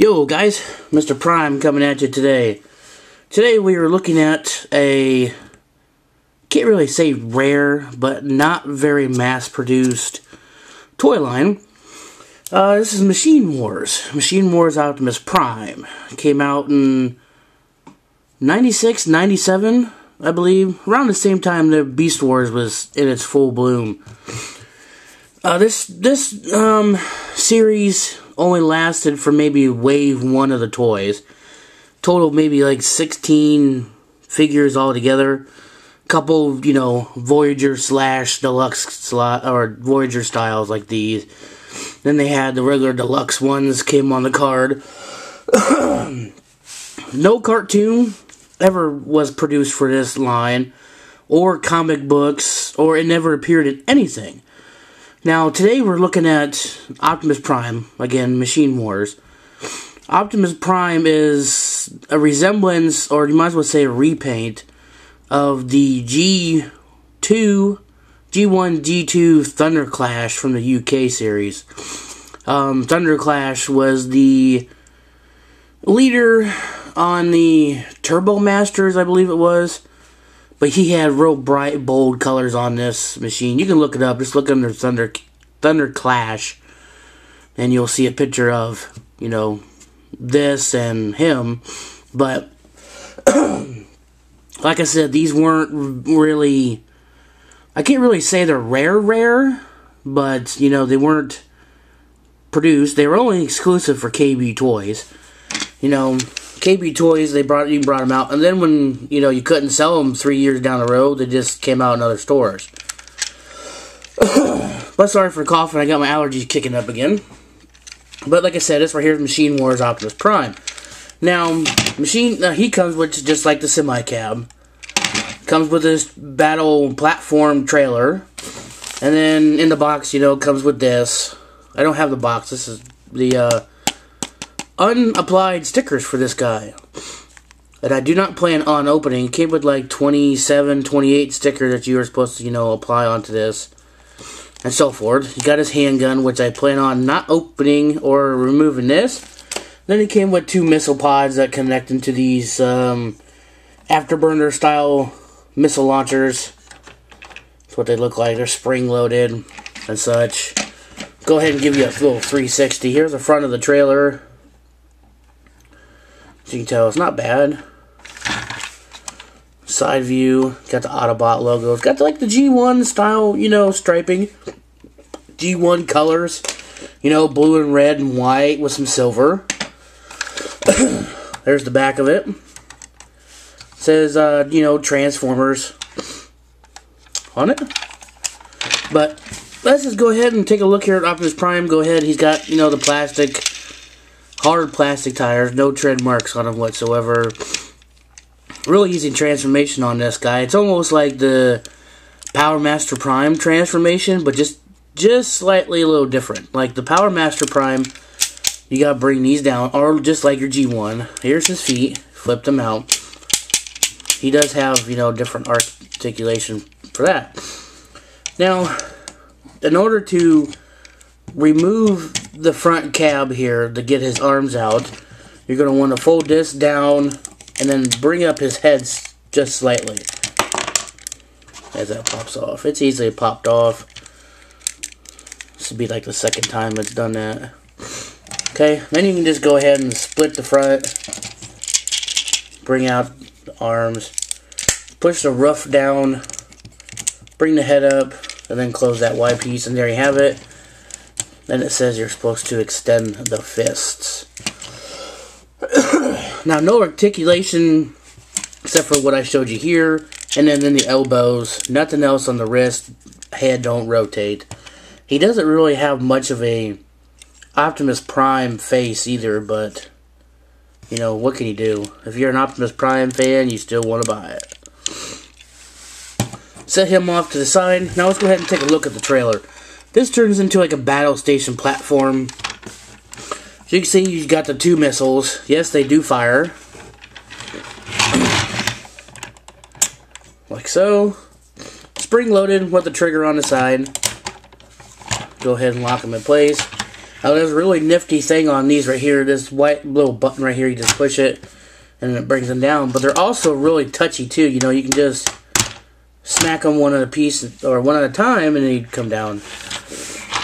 Yo guys, Mr. Prime coming at you today. Today we are looking at a, can't really say rare, but not very mass-produced toy line. This is Machine Wars Optimus Prime. It came out in 96, 97, I believe. Around the same time the Beast Wars was in its full bloom. This series only lasted for maybe wave 1 of the toys. Total maybe like 16 figures altogether. Couple, Voyager / Deluxe or Voyager styles like these. Then they had the regular Deluxe ones came on the card. No cartoon ever was produced for this line, or comic books, or it never appeared in anything. Now, today we're looking at Optimus Prime, again, Machine Wars. Optimus Prime is a resemblance, or you might as well say a repaint, of the G1, G2 Thunder Clash from the UK series. Thunder Clash was the leader on the Turbo Masters, I believe it was. But he had real bright, bold colors on this machine. You can look it up. Just look under Thunder Clash. And you'll see a picture of, this and him. But, like I said, these weren't really... I can't really say they're rare. But, they weren't produced. They were only exclusive for KB Toys. KB Toys, you brought them out, and then when, you couldn't sell them 3 years down the road, they just came out in other stores. But sorry for coughing, I got my allergies kicking up again. But like I said, this right here is Machine Wars Optimus Prime. Now, he comes with just like the semi-cab. Comes with this battle platform trailer. And then in the box, comes with this. I don't have the box, this is the, unapplied stickers for this guy that I do not plan on opening. It came with like 27, 28 stickers that you were supposed to, apply onto this and so forth. He got his handgun, which I plan on not opening or removing this. Then he came with 2 missile pods that connect into these afterburner style missile launchers. That's what they look like. They're spring loaded and such. Go ahead and give you a little 360. Here's the front of the trailer. As you can tell, it's not bad. Side view, got the Autobot logo. It's got the G1 style, striping. G1 colors. Blue and red and white with some silver. There's the back of it. It says, Transformers on it. But let's just go ahead and take a look here at Optimus Prime. Go ahead, he's got, the plastic... hard plastic tires, no tread marks on them whatsoever. Really easy transformation on this guy. It's almost like the Power Master Prime transformation, but just slightly a little different. Like the Power Master Prime, you gotta bring these down, or just like your G1. Here's his feet, flip them out. He does have, different articulation for that. Now, in order to remove the front cab here to get his arms out, you're going to want to fold this down and then bring up his head just slightly as that pops off. It's easily popped off. This would be like the second time it's done that. Okay, then you can just go ahead and split the front, bring out the arms, push the roof down, bring the head up, and then close that wide piece, and there you have it. Then it says you're supposed to extend the fists. Now, no articulation except for what I showed you here. And then in the elbows. Nothing else on the wrist. Head don't rotate. He doesn't really have much of a Optimus Prime face either. But, what can you do? If you're an Optimus Prime fan, you still want to buy it. Set him off to the side. Now let's go ahead and take a look at the trailer. This turns into like a battle station platform. As you can see, you've got the 2 missiles. Yes, they do fire. Like so. Spring loaded with the trigger on the side. Go ahead and lock them in place. Now there's a really nifty thing on these right here. This white little button right here, you just push it and it brings them down. But they're also really touchy too. You know, you can just smack them one at a piece or one at a time and they'd come down.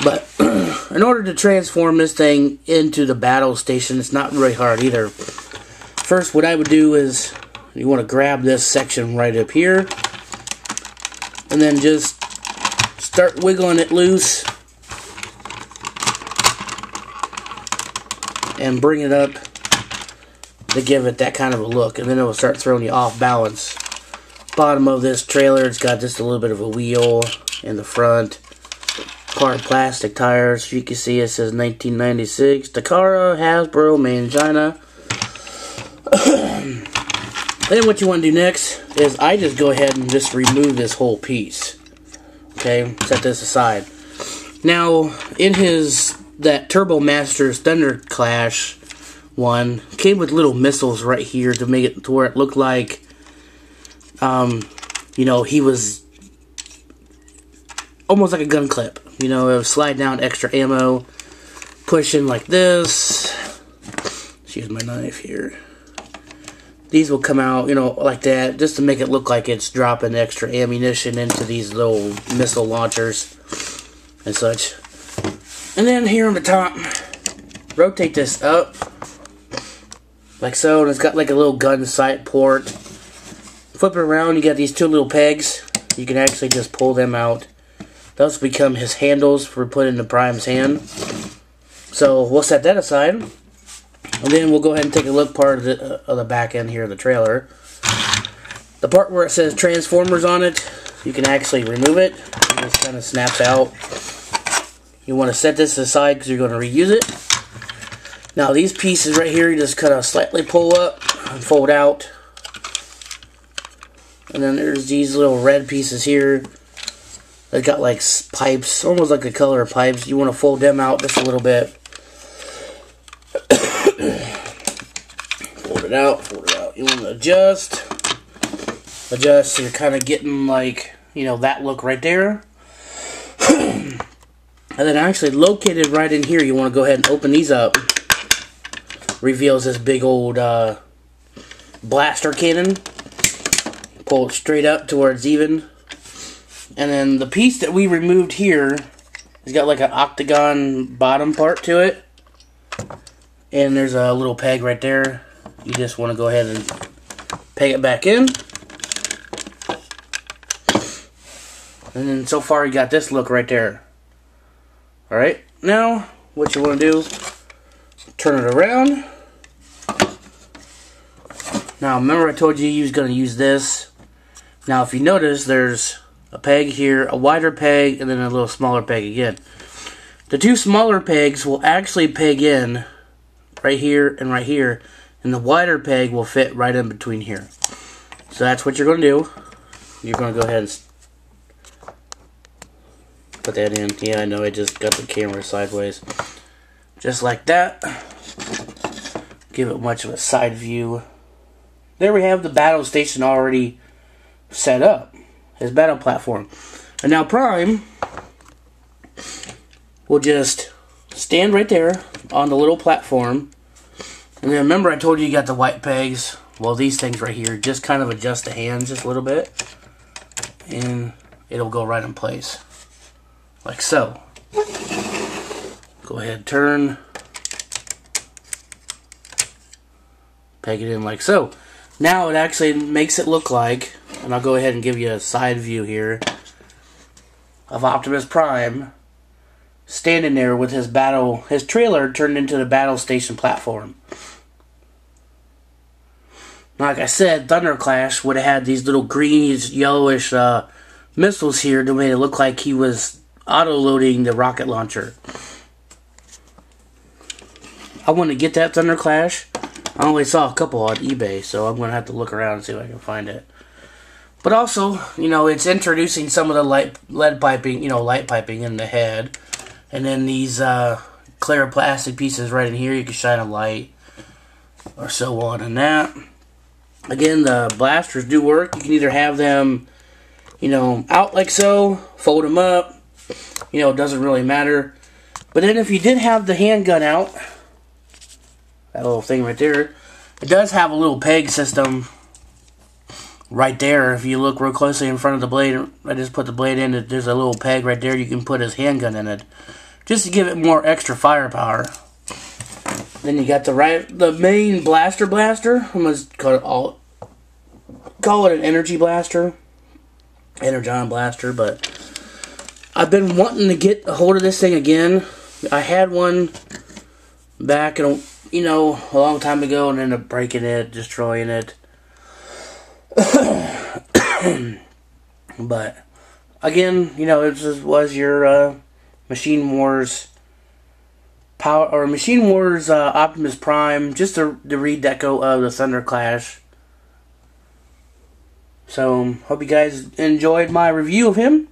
But in order to transform this thing into the battle station, it's not really hard either. First, what I would do is you want to grab this section right up here and then just start wiggling it loose and bring it up to give it that kind of a look, and then it will start throwing you off balance. Bottom of this trailer, it's got just a little bit of a wheel in the front. Hard plastic tires. You can see it says 1996. Takara, Hasbro, made in China. Then what you want to do next is I just go ahead and just remove this whole piece. Okay, set this aside. Now, in that Turbo Masters Thunder Clash one, came with little missiles right here to make it to where it looked like, you know, he was almost like a gun clip. You know, it would slide down extra ammo, pushing like this. Let's use my knife here. These will come out, you know, like that, just to make it look like it's dropping extra ammunition into these little missile launchers and such. And then here on the top, rotate this up, like so, and it's got like a little gun sight port. Flip it around, you got these two little pegs. You can actually just pull them out. Those become his handles for putting the Prime's hand. So we'll set that aside. And then we'll go ahead and take a look part of the back end here of the trailer. The part where it says Transformers on it, you can actually remove it. It just kind of snaps out. You want to set this aside because you're going to reuse it. Now these pieces right here, you just kind of slightly pull up and fold out. And then there's these little red pieces here. They've got like pipes, almost like the color of pipes. You want to fold them out just a little bit. Fold it out, fold it out. You want to adjust so you're kind of getting like, you know, that look right there. And then actually located right in here, you want to go ahead and open these up. Reveals this big old blaster cannon. Pull it straight up to where it's even. And then the piece that we removed here has got like an octagon bottom part to it. And there's a little peg right there. You just want to go ahead and peg it back in. And then so far you got this look right there. Alright, now what you want to do, turn it around. Now remember I told you was going to use this. Now if you notice, there's a peg here, a wider peg, and then a little smaller peg again. The two smaller pegs will actually peg in right here, and the wider peg will fit right in between here. So that's what you're going to do. You're going to go ahead and put that in. Yeah, I know, I just got the camera sideways. Just like that. Give it much of a side view. There we have the battle station already set up. His battle platform. And now Prime will just stand right there on the little platform. And then remember I told you got the white pegs. Well, these things right here, just kind of adjust the hands just a little bit. And it'll go right in place. Like so. Go ahead, turn. Peg it in like so. Now it actually makes it look like, and I'll go ahead and give you a side view here of Optimus Prime standing there with his trailer turned into the battle station platform. Like I said, Thunder Clash would have had these little greenish, yellowish missiles here to make it look like he was auto-loading the rocket launcher. I want to get that Thunder Clash. I only saw a couple on eBay, so I'm going to have to look around and see if I can find it. But also, you know, it's introducing some of the lead piping, you know, light piping in the head. And then these clear plastic pieces right in here, you can shine a light or so on and that. Again, the blasters do work. You can either have them, you know, out like so, fold them up. You know, it doesn't really matter. But then if you did have the handgun out, that little thing right there, it does have a little peg system right there. If you look real closely in front of the blade, I just put the blade in, there's a little peg right there. You can put his handgun in it, just to give it more extra firepower. Then you got the main blaster. I'm going to call it an energy blaster. Energon blaster, but I've been wanting to get a hold of this thing again. I had one back, a long time ago, and ended up breaking it, destroying it. But again, it just was your Machine Wars Machine Wars Optimus Prime, just the redeco of the Thunder Clash. So hope you guys enjoyed my review of him.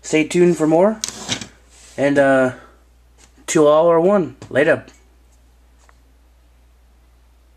Stay tuned for more. And 2 all or 1. Later.